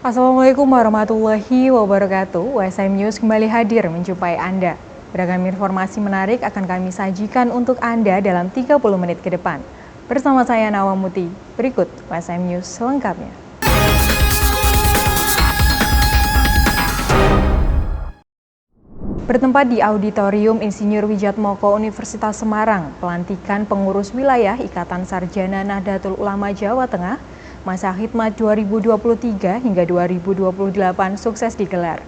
Assalamualaikum warahmatullahi wabarakatuh. USM News kembali hadir menjumpai Anda. Beragam informasi menarik akan kami sajikan untuk Anda dalam 30 menit ke depan. Bersama saya Nawa Muti. Berikut USM News selengkapnya. Bertempat di Auditorium Insinyur Wijatmoko Universitas Semarang, pelantikan pengurus wilayah Ikatan Sarjana Nahdlatul Ulama Jawa Tengah masa khidmat 2023 hingga 2028 sukses digelar.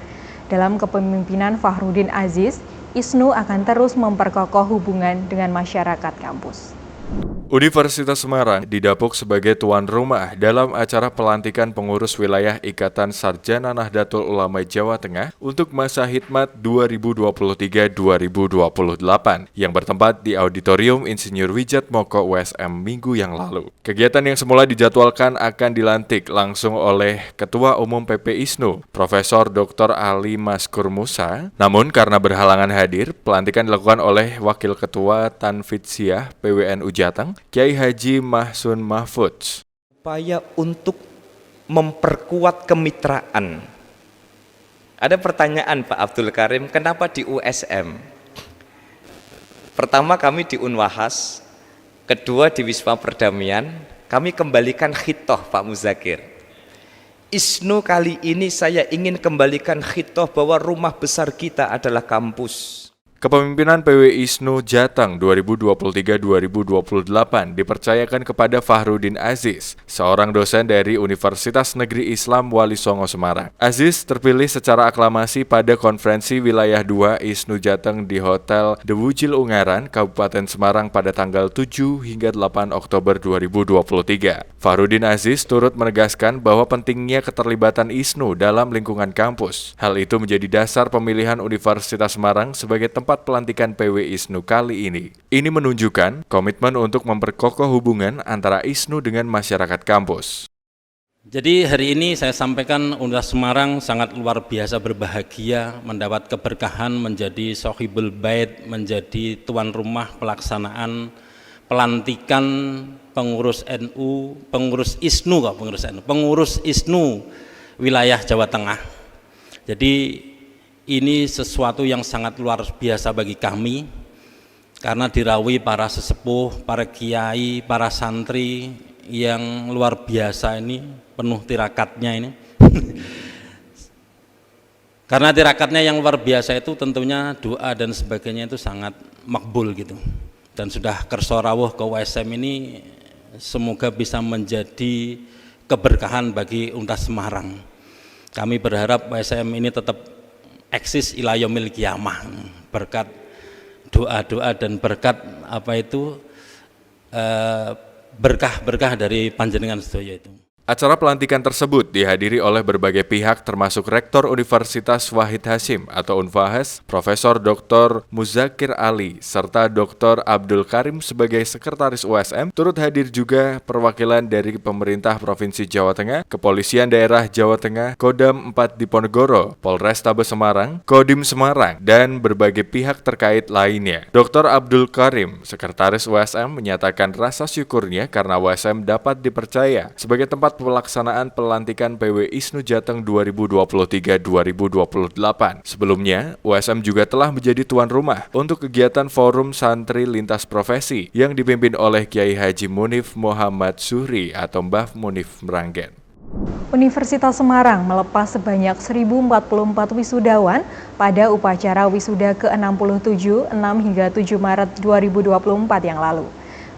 Dalam kepemimpinan Fahrudin Aziz, ISNU akan terus memperkokoh hubungan dengan masyarakat kampus. Universitas Semarang didapuk sebagai tuan rumah dalam acara pelantikan pengurus wilayah Ikatan Sarjana Nahdlatul Ulama Jawa Tengah untuk masa khidmat 2023-2028 yang bertempat di Auditorium Insinyur Wijatmoko USM minggu yang lalu. Kegiatan yang semula dijadwalkan akan dilantik langsung oleh Ketua Umum PP ISNU, Profesor Dr. Ali Maskur Musa. Namun karena berhalangan hadir, pelantikan dilakukan oleh Wakil Ketua Tanfidsiah PWNU Jateng, Kiai Haji Mahsun Mahfudz. Upaya untuk memperkuat kemitraan. Ada pertanyaan Pak Abdul Karim, kenapa di USM? Pertama kami di Unwahas, kedua di Wisma Perdamaian, kami kembalikan khitoh Pak Muzakir. ISNU kali ini saya ingin kembalikan khitoh bahwa rumah besar kita adalah kampus. Kepemimpinan PW ISNU Jateng 2023-2028 dipercayakan kepada Fahrudin Aziz, seorang dosen dari Universitas Negeri Islam Wali Songo Semarang. Aziz terpilih secara aklamasi pada konferensi wilayah 2 ISNU Jateng di Hotel The Wujil Ungaran, Kabupaten Semarang pada tanggal 7 hingga 8 Oktober 2023. Fahrudin Aziz turut menegaskan bahwa pentingnya keterlibatan ISNU dalam lingkungan kampus. Hal itu menjadi dasar pemilihan Universitas Semarang sebagai tempat pelantikan PW ISNU kali ini. Ini menunjukkan komitmen untuk memperkokoh hubungan antara ISNU dengan masyarakat kampus. Jadi hari ini saya sampaikan Universitas Semarang sangat luar biasa berbahagia mendapat keberkahan menjadi Sohibul Bait, menjadi tuan rumah pelaksanaan pelantikan pengurus NU, pengurus ISNU wilayah Jawa Tengah. Jadi ini sesuatu yang sangat luar biasa bagi kami karena dirawi para sesepuh, para kiai, para santri yang luar biasa ini, penuh tirakatnya ini. Karena tirakatnya yang luar biasa itu tentunya doa dan sebagainya itu sangat makbul gitu. Dan sudah kerso rawuh ke USM ini semoga bisa menjadi keberkahan bagi Universitas Semarang. Kami berharap USM ini tetap eksis ila yaumil qiyamah berkat doa-doa dan berkat berkah-berkah dari panjenengan sedaya itu. Acara pelantikan tersebut dihadiri oleh berbagai pihak termasuk Rektor Universitas Wahid Hasyim atau Unfahas, Profesor Dr. Muzakir Ali, serta Dr. Abdul Karim sebagai Sekretaris USM. Turut hadir juga perwakilan dari pemerintah Provinsi Jawa Tengah, Kepolisian Daerah Jawa Tengah, Kodam 4 Diponegoro, Polrestabes Semarang, Kodim Semarang, dan berbagai pihak terkait lainnya. Dr. Abdul Karim, Sekretaris USM, menyatakan rasa syukurnya karena USM dapat dipercaya sebagai tempat pelaksanaan pelantikan PW ISNU Jateng 2023-2028. Sebelumnya, USM juga telah menjadi tuan rumah untuk kegiatan Forum Santri Lintas Profesi yang dipimpin oleh Kiai Haji Munif Muhammad Suhri atau Mbah Munif Meranggen. Universitas Semarang melepas sebanyak 1044 wisudawan pada upacara wisuda ke-67 6 hingga 7 Maret 2024 yang lalu.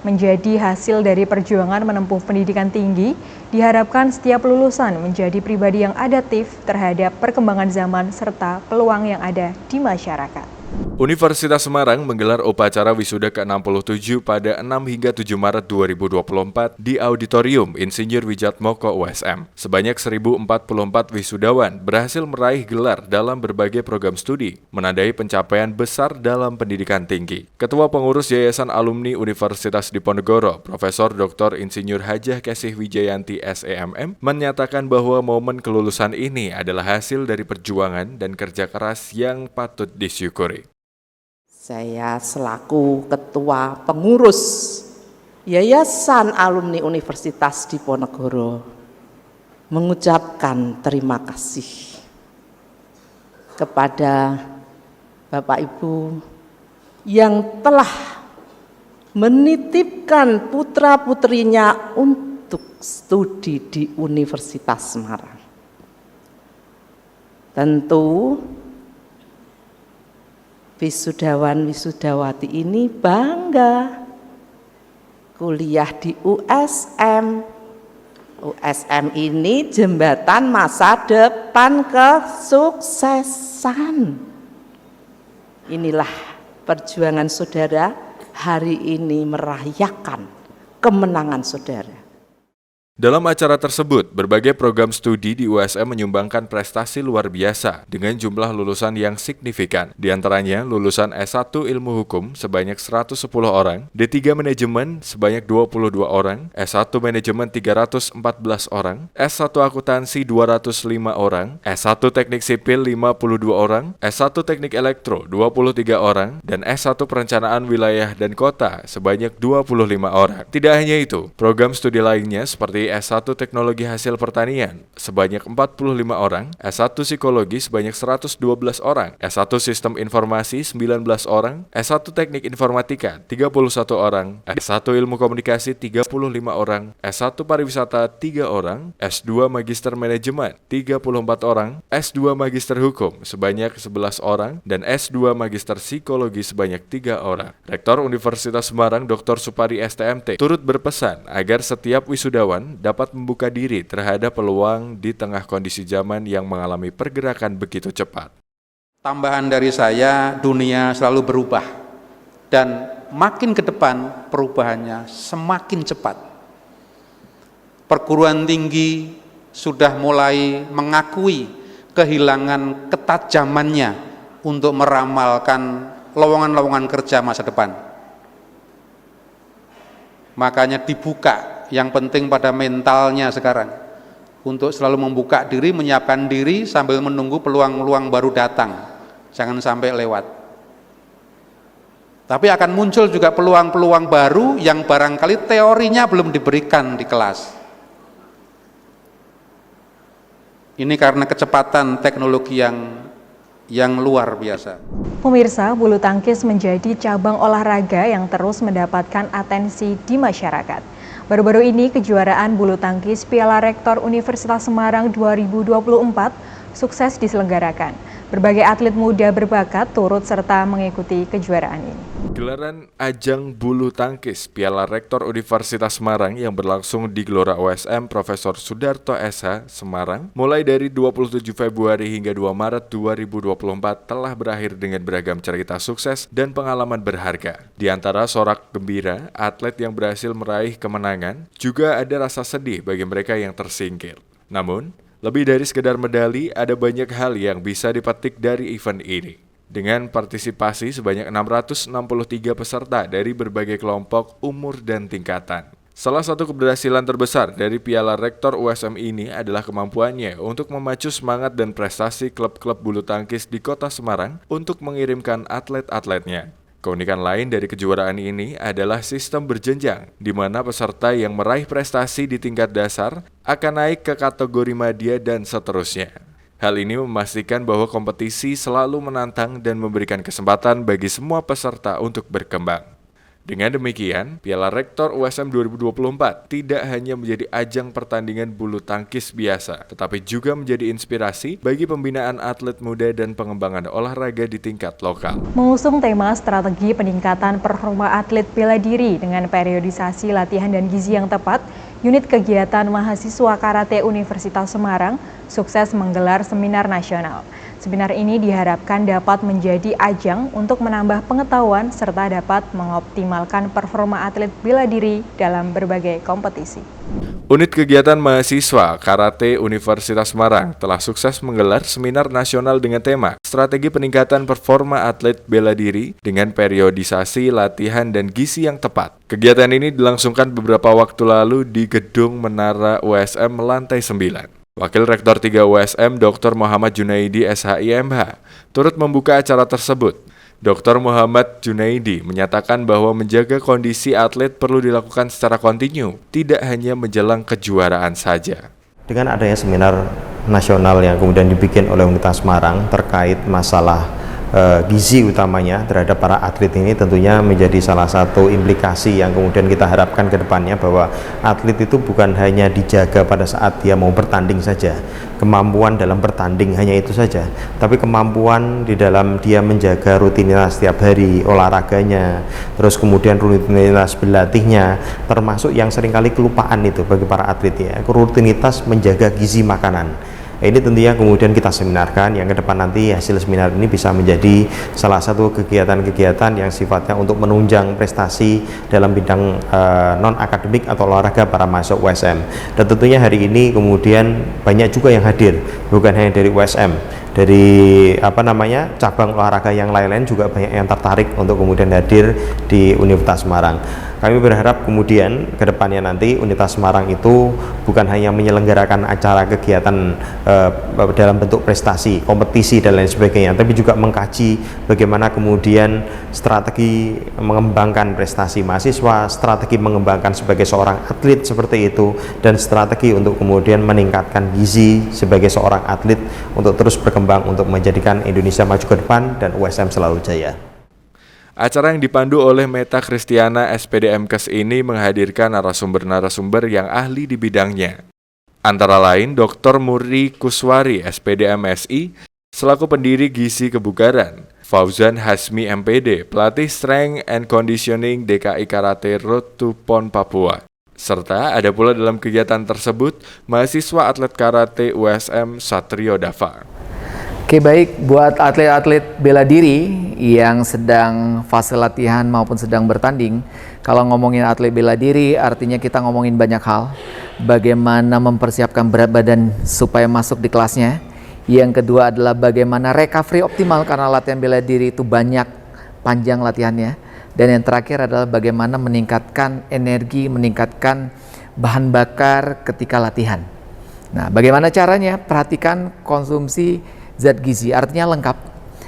Menjadi hasil dari perjuangan menempuh pendidikan tinggi, diharapkan setiap lulusan menjadi pribadi yang adaptif terhadap perkembangan zaman serta peluang yang ada di masyarakat. Universitas Semarang menggelar upacara wisuda ke-67 pada 6 hingga 7 Maret 2024 di Auditorium Insinyur Wijatmoko USM. Sebanyak 1044 wisudawan berhasil meraih gelar dalam berbagai program studi, menandai pencapaian besar dalam pendidikan tinggi. Ketua Pengurus Yayasan Alumni Universitas Diponegoro, Profesor Dr. Insinyur Hajah Kesih Wijayanti SEMM, menyatakan bahwa momen kelulusan ini adalah hasil dari perjuangan dan kerja keras yang patut disyukuri. Saya selaku Ketua Pengurus Yayasan Alumni Universitas Diponegoro mengucapkan terima kasih kepada Bapak Ibu yang telah menitipkan putra-putrinya untuk studi di Universitas Semarang. Tentu wisudawan-wisudawati ini bangga kuliah di USM. USM ini jembatan masa depan kesuksesan. Inilah perjuangan saudara hari ini merayakan kemenangan saudara. Dalam acara tersebut, berbagai program studi di USM menyumbangkan prestasi luar biasa dengan jumlah lulusan yang signifikan. Di antaranya, lulusan S1 Ilmu Hukum sebanyak 110 orang, D3 Manajemen sebanyak 22 orang, S1 Manajemen 314 orang, S1 Akuntansi 205 orang, S1 Teknik Sipil 52 orang, S1 Teknik Elektro 23 orang, dan S1 Perencanaan Wilayah dan Kota sebanyak 25 orang. Tidak hanya itu, program studi lainnya seperti S1 Teknologi Hasil Pertanian sebanyak 45 orang, S1 Psikologi sebanyak 112 orang, S1 Sistem Informasi 19 orang, S1 Teknik Informatika 31 orang, S1 Ilmu Komunikasi 35 orang, S1 Pariwisata 3 orang, S2 Magister Manajemen 34 orang, S2 Magister Hukum sebanyak 11 orang, dan S2 Magister Psikologi sebanyak 3 orang. Rektor Universitas Semarang Dr. Supari STMT turut berpesan agar setiap wisudawan dapat membuka diri terhadap peluang di tengah kondisi zaman yang mengalami pergerakan begitu cepat. Tambahan dari saya, dunia selalu berubah dan makin ke depan perubahannya semakin cepat. Perguruan tinggi sudah mulai mengakui kehilangan ketajamannya untuk meramalkan lowongan-lowongan kerja masa depan. Makanya dibuka. Yang penting pada mentalnya sekarang untuk selalu membuka diri, menyiapkan diri sambil menunggu peluang-peluang baru datang, jangan sampai lewat. Tapi akan muncul juga peluang-peluang baru yang barangkali teorinya belum diberikan di kelas. Ini karena kecepatan teknologi yang luar biasa. Pemirsa, bulu tangkis menjadi cabang olahraga yang terus mendapatkan atensi di masyarakat. Baru-baru ini kejuaraan bulu tangkis Piala Rektor Universitas Semarang 2024 sukses diselenggarakan. Berbagai atlet muda berbakat turut serta mengikuti kejuaraan ini. Gelaran ajang bulu tangkis Piala Rektor Universitas Semarang yang berlangsung di Gelora OSM Profesor Sudarto SH Semarang mulai dari 27 Februari hingga 2 Maret 2024 telah berakhir dengan beragam cerita sukses dan pengalaman berharga. Di antara sorak gembira, atlet yang berhasil meraih kemenangan, juga ada rasa sedih bagi mereka yang tersingkir. Namun, lebih dari sekedar medali, ada banyak hal yang bisa dipetik dari event ini. Dengan partisipasi sebanyak 663 peserta dari berbagai kelompok, umur, dan tingkatan. Salah satu keberhasilan terbesar dari Piala Rektor USM ini adalah kemampuannya untuk memacu semangat dan prestasi klub-klub bulu tangkis di kota Semarang untuk mengirimkan atlet-atletnya. Keunikan lain dari kejuaraan ini adalah sistem berjenjang, di mana peserta yang meraih prestasi di tingkat dasar akan naik ke kategori madya dan seterusnya. Hal ini memastikan bahwa kompetisi selalu menantang dan memberikan kesempatan bagi semua peserta untuk berkembang. Dengan demikian, Piala Rektor USM 2024 tidak hanya menjadi ajang pertandingan bulu tangkis biasa, tetapi juga menjadi inspirasi bagi pembinaan atlet muda dan pengembangan olahraga di tingkat lokal. Mengusung tema strategi peningkatan performa atlet bela diri dengan periodisasi latihan dan gizi yang tepat, unit kegiatan mahasiswa karate Universitas Semarang sukses menggelar seminar nasional. Seminar ini diharapkan dapat menjadi ajang untuk menambah pengetahuan serta dapat mengoptimalkan performa atlet bela diri dalam berbagai kompetisi. Unit kegiatan mahasiswa karate Universitas Semarang telah sukses menggelar seminar nasional dengan tema Strategi Peningkatan Performa Atlet Bela Diri dengan periodisasi latihan dan gizi yang tepat. Kegiatan ini dilangsungkan beberapa waktu lalu di Gedung Menara USM lantai 9. Wakil Rektor 3 USM Dr. Muhammad Junaidi SHIMH turut membuka acara tersebut. Dr. Muhammad Junaidi menyatakan bahwa menjaga kondisi atlet perlu dilakukan secara kontinu, tidak hanya menjelang kejuaraan saja. Dengan adanya seminar nasional yang kemudian dibikin oleh Universitas Semarang terkait masalah gizi utamanya terhadap para atlet ini, tentunya menjadi salah satu implikasi yang kemudian kita harapkan ke depannya, bahwa atlet itu bukan hanya dijaga pada saat dia mau bertanding saja, kemampuan dalam bertanding hanya itu saja, tapi kemampuan di dalam dia menjaga rutinitas setiap hari olahraganya, terus kemudian rutinitas berlatihnya, termasuk yang seringkali kelupaan itu bagi para atlet ya, rutinitas menjaga gizi makanan. Ini tentunya kemudian kita seminarkan, yang ke depan nanti hasil seminar ini bisa menjadi salah satu kegiatan-kegiatan yang sifatnya untuk menunjang prestasi dalam bidang non-akademik atau olahraga para mahasiswa USM. Dan tentunya hari ini kemudian banyak juga yang hadir, bukan hanya dari USM, dari cabang olahraga yang lain-lain juga banyak yang tertarik untuk kemudian hadir di Universitas Semarang. Kami berharap kemudian ke depannya nanti Universitas Semarang itu bukan hanya menyelenggarakan acara kegiatan dalam bentuk prestasi, kompetisi dan lain sebagainya, tapi juga mengkaji bagaimana kemudian strategi mengembangkan prestasi mahasiswa, strategi mengembangkan sebagai seorang atlet seperti itu, dan strategi untuk kemudian meningkatkan gizi sebagai seorang atlet untuk terus berkembang untuk menjadikan Indonesia maju ke depan dan USM selalu jaya. Acara yang dipandu oleh Meta Kristiana SPDMkes ini menghadirkan narasumber-narasumber yang ahli di bidangnya. Antara lain Dr. Muri Kuswari SPDMSI selaku pendiri Gizi Kebugaran, Fauzan Hasmi MPD, pelatih Strength and Conditioning DKI Karate Road to PON Papua. Serta ada pula dalam kegiatan tersebut mahasiswa atlet karate USM Satrio Dava. Oke, baik, buat atlet-atlet bela diri yang sedang fase latihan maupun sedang bertanding, kalau ngomongin atlet bela diri artinya kita ngomongin banyak hal. Bagaimana mempersiapkan berat badan supaya masuk di kelasnya. Yang kedua adalah bagaimana recovery optimal karena latihan bela diri itu banyak panjang latihannya. Dan yang terakhir adalah bagaimana meningkatkan energi, meningkatkan bahan bakar ketika latihan. Nah, bagaimana caranya? Perhatikan konsumsi zat gizi, artinya lengkap.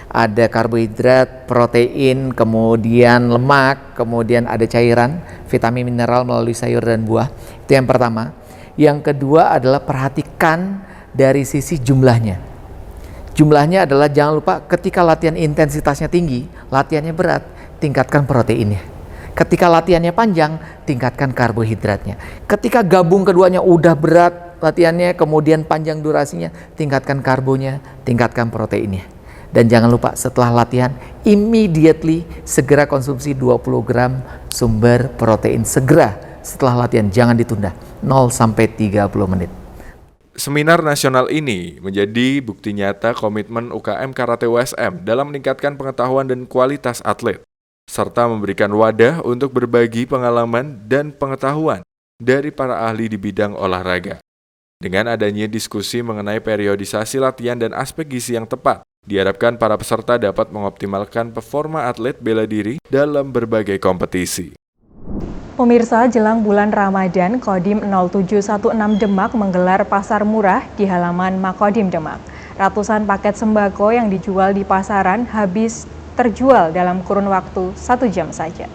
Ada karbohidrat, protein, kemudian lemak, kemudian ada cairan, vitamin mineral melalui sayur dan buah. Itu yang pertama. Yang kedua adalah perhatikan dari sisi jumlahnya. Jumlahnya adalah jangan lupa ketika latihan intensitasnya tinggi, latihannya berat, tingkatkan proteinnya. Ketika latihannya panjang, tingkatkan karbohidratnya. Ketika gabung keduanya udah berat latihannya, kemudian panjang durasinya, tingkatkan karbonya, tingkatkan proteinnya. Dan jangan lupa setelah latihan, immediately segera konsumsi 20 gram sumber protein. Segera setelah latihan, jangan ditunda, 0-30 menit. Seminar nasional ini menjadi bukti nyata komitmen UKM Karate USM dalam meningkatkan pengetahuan dan kualitas atlet, serta memberikan wadah untuk berbagi pengalaman dan pengetahuan dari para ahli di bidang olahraga. Dengan adanya diskusi mengenai periodisasi latihan dan aspek gizi yang tepat, diharapkan para peserta dapat mengoptimalkan performa atlet bela diri dalam berbagai kompetisi. Pemirsa, jelang bulan Ramadan, Kodim 0716 Demak menggelar pasar murah di halaman Makodim Demak. Ratusan paket sembako yang dijual di pasaran habis terjual dalam kurun waktu 1 jam saja.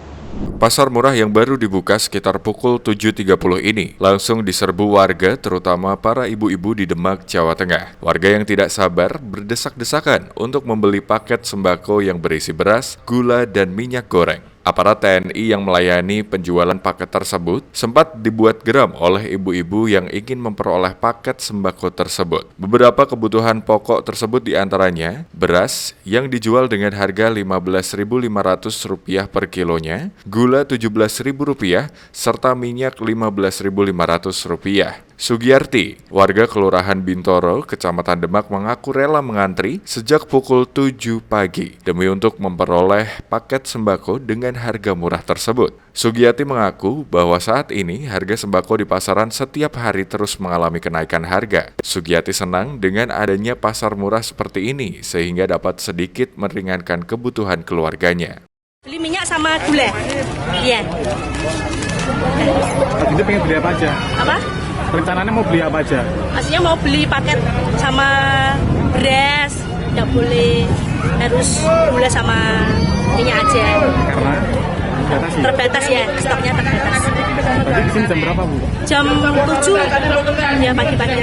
Pasar murah yang baru dibuka sekitar pukul 7.30 ini langsung diserbu warga, terutama para ibu-ibu di Demak, Jawa Tengah. Warga yang tidak sabar berdesak-desakan untuk membeli paket sembako yang berisi beras, gula, dan minyak goreng. Aparat TNI yang melayani penjualan paket tersebut sempat dibuat geram oleh ibu-ibu yang ingin memperoleh paket sembako tersebut. Beberapa kebutuhan pokok tersebut diantaranya beras yang dijual dengan harga Rp15.500 per kilonya, gula Rp17.000, serta minyak Rp15.500. Sugiyarti, warga Kelurahan Bintoro, Kecamatan Demak mengaku rela mengantri sejak pukul 7 pagi demi untuk memperoleh paket sembako dengan harga murah tersebut. Sugiyarti mengaku bahwa saat ini harga sembako di pasaran setiap hari terus mengalami kenaikan harga. Sugiyarti senang dengan adanya pasar murah seperti ini sehingga dapat sedikit meringankan kebutuhan keluarganya. Beli minyak sama gula. Iya. Tadi pengen beli apa aja? Apa? Rencananya mau beli apa aja? Aslinya mau beli paket sama beras, nggak boleh harus gula sama minyak aja. Karena? dibatasi? Terbatas ya, stoknya terbatas. Tadi di sini jam berapa, Bu? Jam 7 ya pagi-pagi.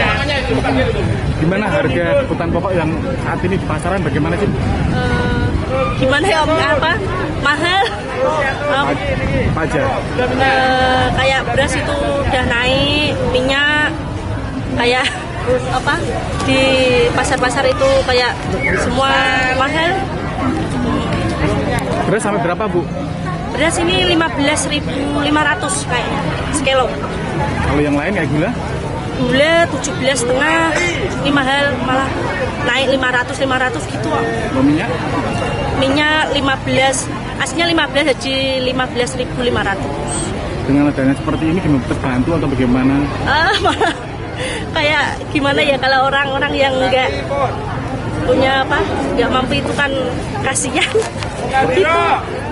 Gimana harga kebutuhan pokok yang saat ini di pasaran bagaimana sih? Gimana ya Om? Apa? Mahal? Apa aja? Kayak beras itu udah naik, minyak kayak apa? Di pasar-pasar itu kayak semua mahal. Beras sampai berapa, Bu? Beras ini 15.500 kayaknya sekilo. Kalau yang lain kayak gula? Gula 17,5, ini mahal malah naik 500 gitu. Kalau minyak? Minyak 15, aslinya 15 jadi 15.500. Dengan adanya seperti ini gimana, terbantu atau bagaimana? Malah kayak gimana ya kalau orang-orang yang nggak punya apa, nggak mampu itu kan kasihan. Gitu.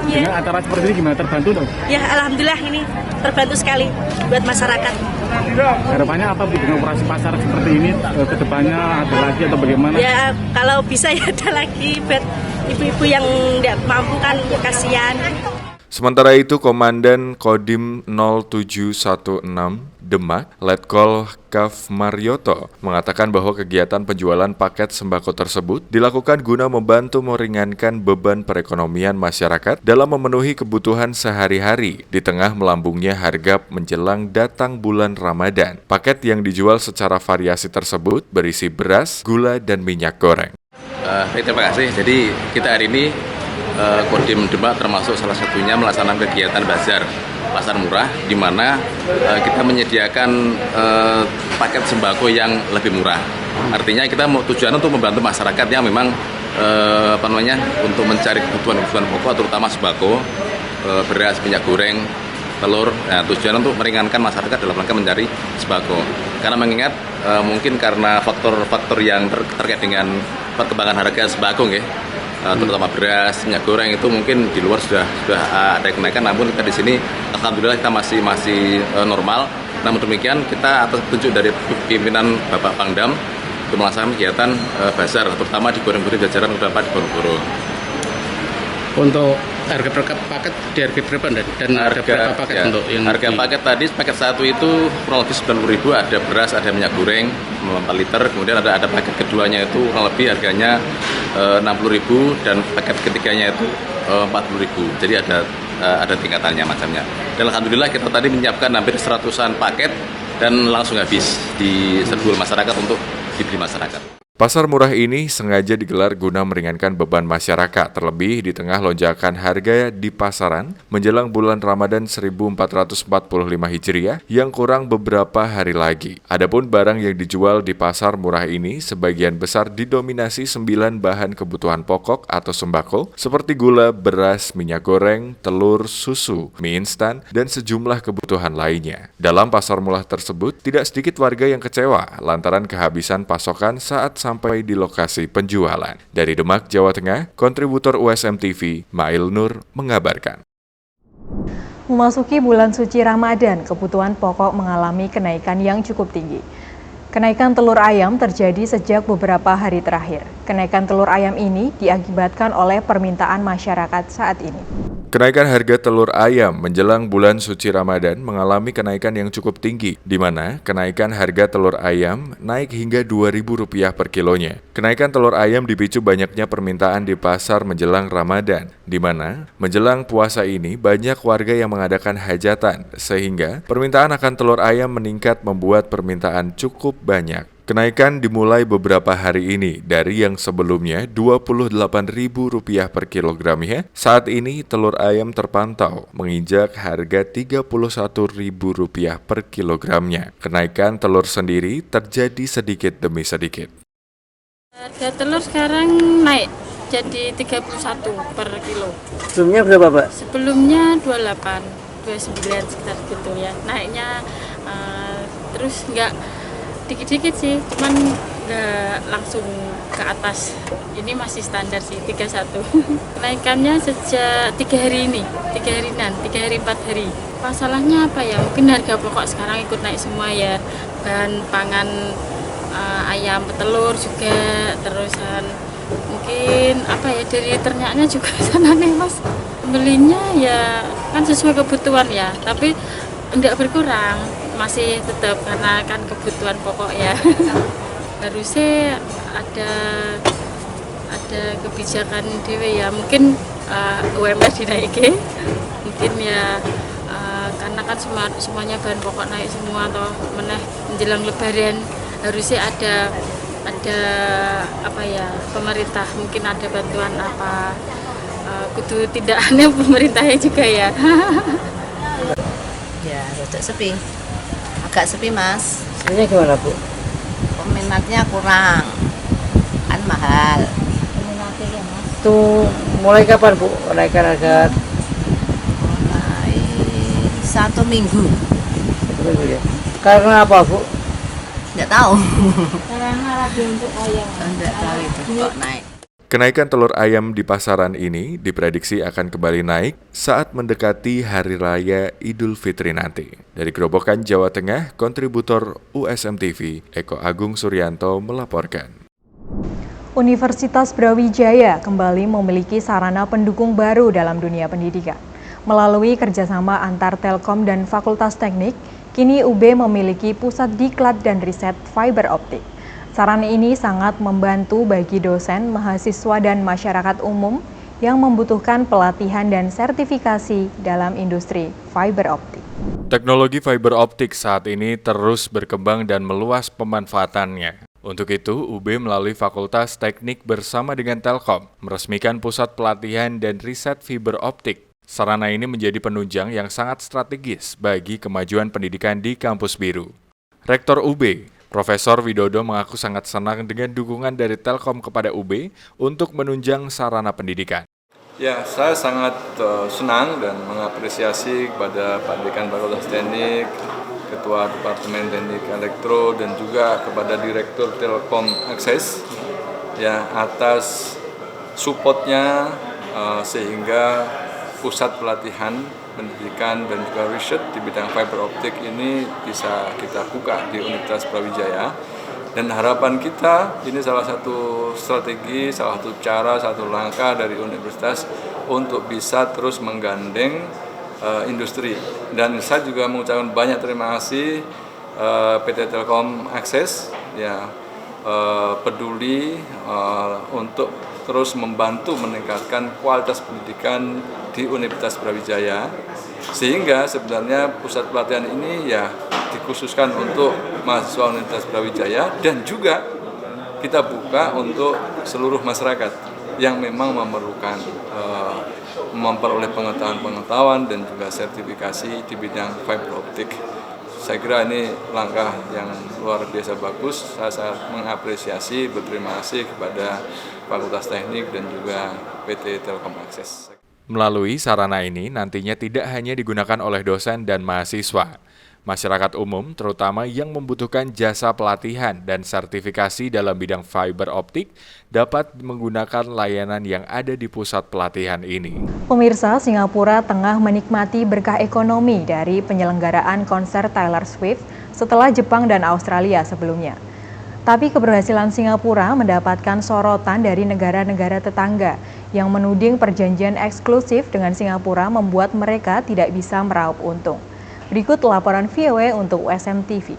Dengan acara seperti ini gimana, terbantu dong? Ya alhamdulillah ini terbantu sekali buat masyarakat. Harapannya apa, Bu, dengan operasi pasar seperti ini ke depannya ada lagi atau bagaimana? Ya kalau bisa ya ada lagi buat ibu-ibu yang nggak mampu kan kasihan. Sementara itu, Komandan Kodim 0716 Demak, Letkol Kaf Marioto, mengatakan bahwa kegiatan penjualan paket sembako tersebut dilakukan guna membantu meringankan beban perekonomian masyarakat dalam memenuhi kebutuhan sehari-hari di tengah melambungnya harga menjelang datang bulan Ramadan. Paket yang dijual secara variasi tersebut berisi beras, gula, dan minyak goreng. Terima kasih. Jadi kita hari ini Kodim Demak termasuk salah satunya melaksanakan kegiatan bazar pasar murah, di mana kita menyediakan paket sembako yang lebih murah. Artinya kita mau tujuan untuk membantu masyarakat yang memang untuk mencari kebutuhan pokok, terutama sembako, beras, minyak goreng, telur. Nah, tujuan untuk meringankan masyarakat dalam rangka mencari sembako. Karena mengingat mungkin karena faktor-faktor yang terkait dengan perkembangan harga sembako, terutama beras, minyak goreng itu mungkin di luar sudah ada kenaikan, namun kita di sini alhamdulillah kita masih normal. Namun demikian kita atas petunjuk dari pimpinan Bapak Pangdam untuk melaksanakan kegiatan bazar, terutama di goreng-goreng jajaran udara di Ponorogo. Untuk harga per paket di harga berapa dan harga berapa paket ya, untuk yang harga paket tadi paket satu itu kurang lebih 90.000, ada beras, ada minyak goreng 4 liter, kemudian ada paket keduanya itu kurang lebih harganya 60.000 dan paket ketiganya itu 40.000. Jadi ada tingkatannya macamnya. Dan alhamdulillah kita tadi menyiapkan hampir 100-an paket dan langsung habis di serbu masyarakat untuk dibeli masyarakat. Pasar murah ini sengaja digelar guna meringankan beban masyarakat, terlebih di tengah lonjakan harga di pasaran menjelang bulan Ramadan 1445 Hijriah yang kurang beberapa hari lagi. Adapun barang yang dijual di pasar murah ini sebagian besar didominasi 9 bahan kebutuhan pokok atau sembako seperti gula, beras, minyak goreng, telur, susu, mie instan, dan sejumlah kebutuhan lainnya. Dalam pasar murah tersebut, tidak sedikit warga yang kecewa lantaran kehabisan pasokan saat sampai di lokasi penjualan. Dari Demak, Jawa Tengah, kontributor USM TV, Mail Nur, mengabarkan. Memasuki bulan suci Ramadan, kebutuhan pokok mengalami kenaikan yang cukup tinggi. Kenaikan telur ayam terjadi sejak beberapa hari terakhir. Kenaikan telur ayam ini diakibatkan oleh permintaan masyarakat saat ini. Kenaikan harga telur ayam menjelang bulan suci Ramadan mengalami kenaikan yang cukup tinggi, di mana kenaikan harga telur ayam naik hingga Rp2.000 per kilonya. Kenaikan telur ayam dipicu banyaknya permintaan di pasar menjelang Ramadan, di mana menjelang puasa ini banyak warga yang mengadakan hajatan, sehingga permintaan akan telur ayam meningkat membuat permintaan cukup banyak. Kenaikan dimulai beberapa hari ini dari yang sebelumnya Rp28.000 per kilogramnya. Saat ini telur ayam terpantau menginjak harga Rp31.000 per kilogramnya. Kenaikan telur sendiri terjadi sedikit demi sedikit. Harga telur sekarang naik jadi 31 per kilo. Sebelumnya berapa, Pak? Sebelumnya 28, 29 sekitar gitu ya. Naiknya terus enggak dikit-dikit sih, cuman nggak langsung ke atas. Ini masih standar sih, 31. Kenaikannya sejak 3 hari ini, 3 harinan, 3 hari 4 hari. Masalahnya apa ya, mungkin harga pokok sekarang ikut naik semua ya. Bahan pangan, ayam, petelur juga, terusan mungkin apa ya, dari ternaknya juga sana nih mas. Belinya ya kan sesuai kebutuhan ya, tapi enggak berkurang, masih tetap karena kan kebutuhan pokok ya. Harusnya ada kebijakan dewe ya, mungkin UMR dinaiki, mungkin ya karena kan semuanya bahan pokok naik semua atau menjelang Lebaran harusnya ada apa ya, pemerintah mungkin ada bantuan apa, kudu tidak aneh pemerintahnya juga ya. Ya, agak sepi mas. Sebenarnya gimana Bu? Peminatnya kurang, kan mahal. Peminatnya ya mas. Itu mulai kapan Bu kenaikan harga? Mulai 1 minggu. 1 minggu ya. Karena apa Bu? Nggak tahu. Karena lagi untuk ayam. Nggak tahu itu kok naik. Kenaikan telur ayam di pasaran ini diprediksi akan kembali naik saat mendekati Hari Raya Idul Fitri nanti. Dari Grobogan, Jawa Tengah, kontributor USM TV, Eko Agung Suryanto melaporkan. Universitas Brawijaya kembali memiliki sarana pendukung baru dalam dunia pendidikan. Melalui kerjasama antar Telkom dan Fakultas Teknik, kini UB memiliki pusat diklat dan riset fiber optik. Sarana ini sangat membantu bagi dosen, mahasiswa, dan masyarakat umum yang membutuhkan pelatihan dan sertifikasi dalam industri fiber optik. Teknologi fiber optik saat ini terus berkembang dan meluas pemanfaatannya. Untuk itu, UB melalui Fakultas Teknik bersama dengan Telkom meresmikan pusat pelatihan dan riset fiber optik. Sarana ini menjadi penunjang yang sangat strategis bagi kemajuan pendidikan di Kampus Biru. Rektor UB, Profesor Widodo mengaku sangat senang dengan dukungan dari Telkom kepada UB untuk menunjang sarana pendidikan. Ya, saya sangat senang dan mengapresiasi kepada Pak Dekan Fakultas Teknik, Ketua Departemen Teknik Elektro, dan juga kepada Direktur Telkom Akses ya, atas supportnya sehingga pusat pelatihan pendidikan dan juga riset di bidang fiber optik ini bisa kita buka di Universitas Brawijaya, dan harapan kita ini salah satu strategi, salah satu cara, satu langkah dari universitas untuk bisa terus menggandeng industri. Dan saya juga mengucapkan banyak terima kasih PT Telkom Akses ya, peduli untuk terus membantu meningkatkan kualitas pendidikan di Universitas Brawijaya, sehingga sebenarnya pusat pelatihan ini ya dikhususkan untuk mahasiswa Universitas Brawijaya dan juga kita buka untuk seluruh masyarakat yang memang memerlukan memperoleh pengetahuan dan juga sertifikasi di bidang fiber optik. Saya kira ini langkah yang luar biasa bagus. Saya sangat mengapresiasi, berterima kasih kepada Fakultas Teknik dan juga PT Telkom Akses. Melalui sarana ini nantinya tidak hanya digunakan oleh dosen dan mahasiswa. Masyarakat umum, terutama yang membutuhkan jasa pelatihan dan sertifikasi dalam bidang fiber optik, dapat menggunakan layanan yang ada di pusat pelatihan ini. Pemirsa, Singapura tengah menikmati berkah ekonomi dari penyelenggaraan konser Taylor Swift setelah Jepang dan Australia sebelumnya. Tapi keberhasilan Singapura mendapatkan sorotan dari negara-negara tetangga yang menuding perjanjian eksklusif dengan Singapura membuat mereka tidak bisa meraup untung. Berikut laporan VOA untuk USM TV.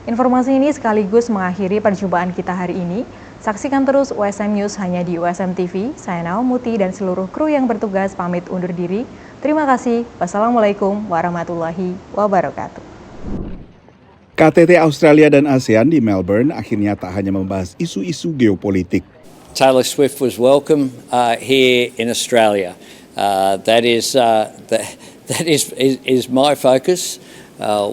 Informasi ini sekaligus mengakhiri perjumpaan kita hari ini. Saksikan terus USM News hanya di USM TV. Saya Naom Muti dan seluruh kru yang bertugas pamit undur diri. Terima kasih. Wassalamualaikum warahmatullahi wabarakatuh. KTT Australia dan ASEAN di Melbourne akhirnya tak hanya membahas isu-isu geopolitik. Taylor Swift was welcome here in Australia. That is my focus.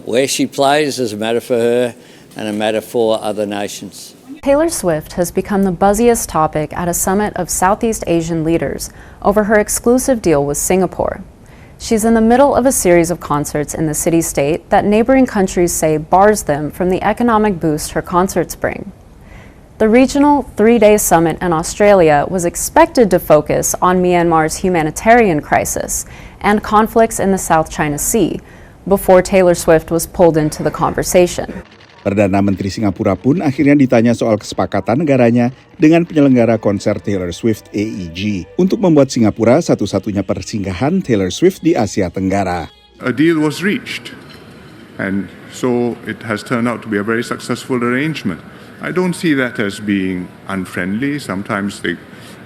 Where she plays is a matter for her and a matter for other nations. Taylor Swift has become the buzziest topic at a summit of Southeast Asian leaders over her exclusive deal with Singapore. She's in the middle of a series of concerts in the city-state that neighboring countries say bars them from the economic boost her concerts bring. The regional three-day summit in Australia was expected to focus on Myanmar's humanitarian crisis and conflicts in the South China Sea before Taylor Swift was pulled into the conversation. Perdana Menteri Singapura pun akhirnya ditanya soal kesepakatan negaranya dengan penyelenggara konser Taylor Swift AEG untuk membuat Singapura satu-satunya persinggahan Taylor Swift di Asia Tenggara. A deal was reached, and so it has turned out to be a very successful arrangement. I don't see that as being unfriendly. Sometimes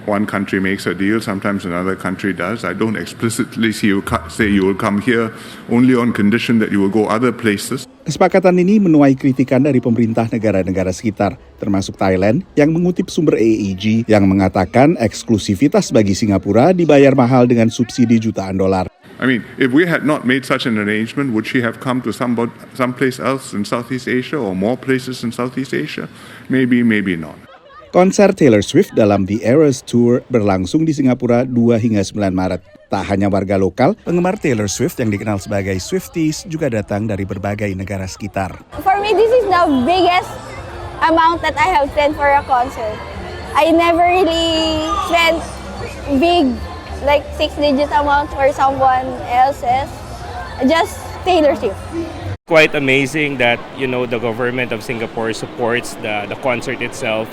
one country makes a deal, sometimes another country does. I don't explicitly see you say you will come here only on condition that you will go other places. Kesepakatan ini menuai kritikan dari pemerintah negara-negara sekitar, termasuk Thailand yang mengutip sumber AEG yang mengatakan eksklusivitas bagi Singapura dibayar mahal dengan subsidi jutaan dolar. I mean, if we had not made such an arrangement, would she have come to someplace else in Southeast Asia or more places in Southeast Asia? Maybe, maybe not. Konser Taylor Swift dalam The Eras Tour berlangsung di Singapura 2 hingga 9 Maret. Tak hanya warga lokal, penggemar Taylor Swift yang dikenal sebagai Swifties juga datang dari berbagai negara sekitar. For me, this is the biggest amount that I have spent for a concert. I never really spent big, like 6-digit amount for someone else's. Just Taylor Swift. Quite amazing that, you know, the government of Singapore supports the concert itself.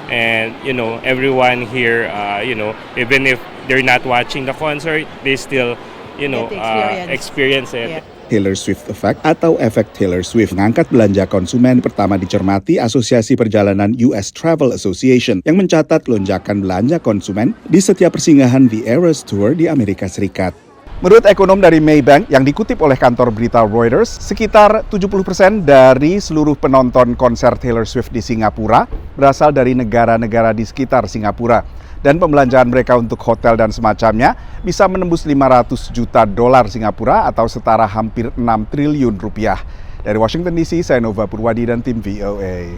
And, you know, everyone here, you know, even if they're not watching the concert, they still, you know, experience it. Taylor Swift Effect atau efek Taylor Swift mengangkat belanja konsumen pertama dicermati Asosiasi Perjalanan US Travel Association yang mencatat lonjakan belanja konsumen di setiap persinggahan The Eras Tour di Amerika Serikat. Menurut ekonom dari Maybank yang dikutip oleh kantor berita Reuters, sekitar 70% dari seluruh penonton konser Taylor Swift di Singapura berasal dari negara-negara di sekitar Singapura. Dan pembelanjaan mereka untuk hotel dan semacamnya bisa menembus 500 juta dolar Singapura atau setara hampir 6 triliun rupiah. Dari Washington DC, saya Nova Purwadi dan tim VOA.